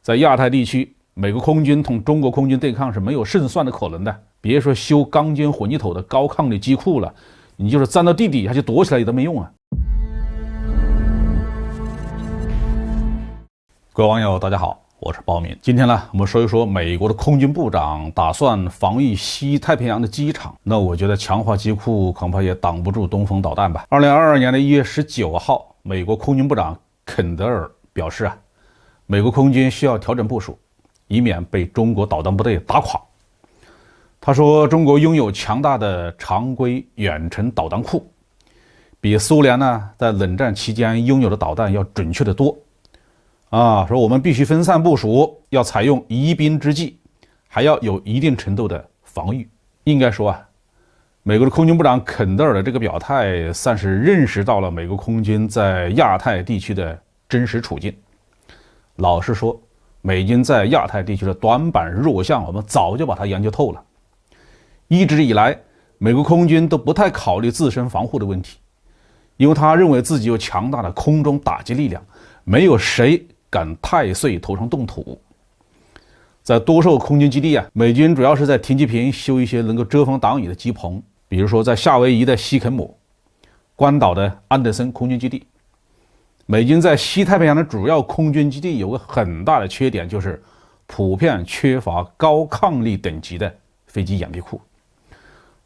在亚太地区，美国空军同中国空军对抗是没有胜算的可能的。别说修钢筋混凝土的高抗力机库了，你就是钻到地底下去躲起来也都没用啊！各位网友，大家好，我是包敏。今天呢，我们说一说美国的空军部长打算防御西太平洋的机场。那我觉得强化机库恐怕也挡不住东风导弹吧。2022年的1月19号，美国空军部长肯德尔表示美国空军需要调整部署，以免被中国导弹部队打垮。他说，中国拥有强大的常规远程导弹库，比苏联在冷战期间拥有的导弹要准确得多。说我们必须分散部署，要采用疑兵之计，还要有一定程度的防御。应该说美国的空军部长肯德尔的这个表态，算是认识到了美国空军在亚太地区的真实处境。老实说，美军在亚太地区的短板弱项，我们早就把它研究透了。一直以来，美国空军都不太考虑自身防护的问题，因为他认为自己有强大的空中打击力量，没有谁敢太岁头上动土。在多数空军基地美军主要是在停机坪修一些能够遮风挡雨的机棚，比如说在夏威夷的西肯姆、关岛的安德森空军基地。美军在西太平洋的主要空军基地有个很大的缺点，就是普遍缺乏高抗力等级的飞机掩蔽库。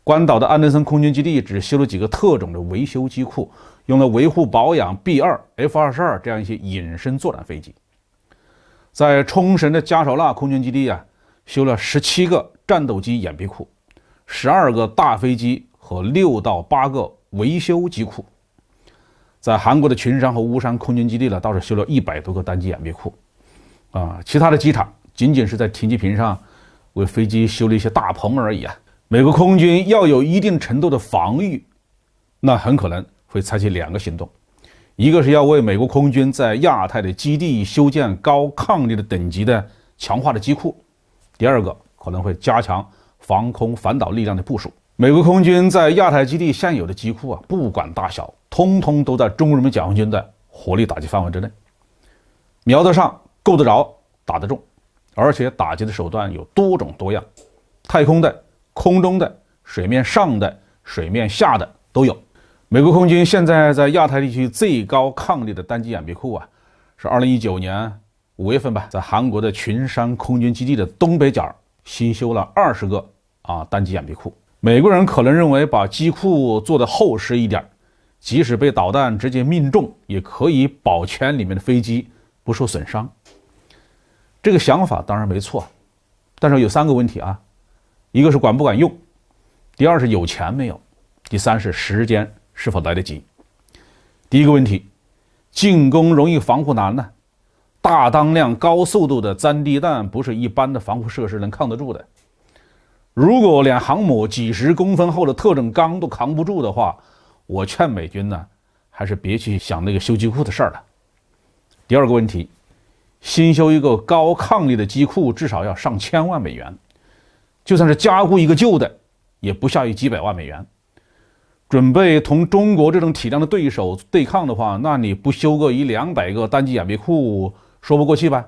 关岛的安德森空军基地只修了几个特种的维修机库，用来维护保养 B-2、F-22 这样一些隐身作战飞机。在冲绳的加手纳空军基地修了17个战斗机掩蔽库，12个大飞机和6到8个维修机库。在韩国的群山和乌山空军基地倒是修了100多个单机掩蔽库。其他的机场仅仅是在停机坪上为飞机修了一些大棚而已美国空军要有一定程度的防御，那很可能会采取2个行动，一个是要为美国空军在亚太的基地修建高抗力的等级的强化的机库，第二个可能会加强防空反导力量的部署。美国空军在亚太基地现有的机库不管大小，通通都在中国人民解放军的火力打击范围之内，瞄得上、够得着、打得中，而且打击的手段有多种多样，太空的、空中的、水面上的、水面下的都有。美国空军现在在亚太地区最高抗力的单机掩蔽库是2019年5月份在韩国的群山空军基地的东北角新修了20个单机掩蔽库。美国人可能认为把机库做得厚实一点，即使被导弹直接命中，也可以保全里面的飞机不受损伤。这个想法当然没错，但是有3个问题一个是管不管用，第二是有钱没有，第三是时间是否来得及。第一个问题，进攻容易防护难大当量高速度的钻地弹不是一般的防护设施能抗得住的。如果连航母几十公分厚的特种钢都扛不住的话，我劝美军还是别去想那个修机库的事儿了。第二个问题，新修一个高抗力的机库至少要上千万美元，就算是加固一个旧的，也不下于几百万美元。准备同中国这种体量的对手对抗的话，那你不修个100-200个单机掩蔽库说不过去吧？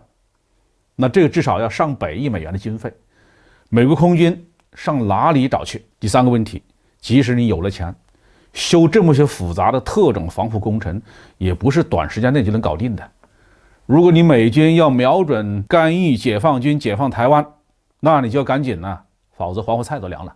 那这个至少要上100亿美元的经费，美国空军上哪里找去？第3个问题，即使你有了钱，修这么些复杂的特种防护工程，也不是短时间内就能搞定的。如果你美军要瞄准干预解放军解放台湾，那你就要赶紧否则黄花菜都凉了。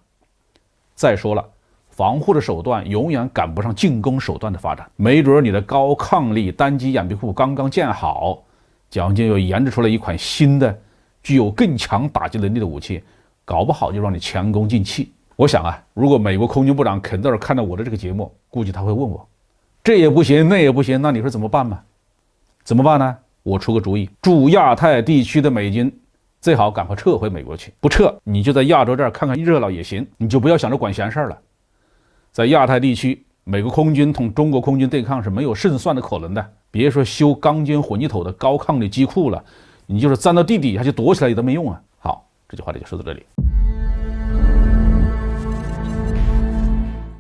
再说了，防护的手段永远赶不上进攻手段的发展，没准你的高抗力单机掩蔽库刚刚建好，解放军又研制出来一款新的具有更强打击能力的武器，搞不好就让你前功尽弃。我想如果美国空军部长肯德尔看到我的这个节目，估计他会问我，这也不行那也不行，那你说怎么办嘛？怎么办呢？我出个主意，驻亚太地区的美军最好赶快撤回美国去，不撤你就在亚洲这儿看看热闹也行，你就不要想着管闲事了。在亚太地区，美国空军同中国空军对抗是没有胜算的可能的。别说修钢筋混凝土的高抗力机库了，你就是钻到地底下去躲起来也都没用好，这句话就说到这里。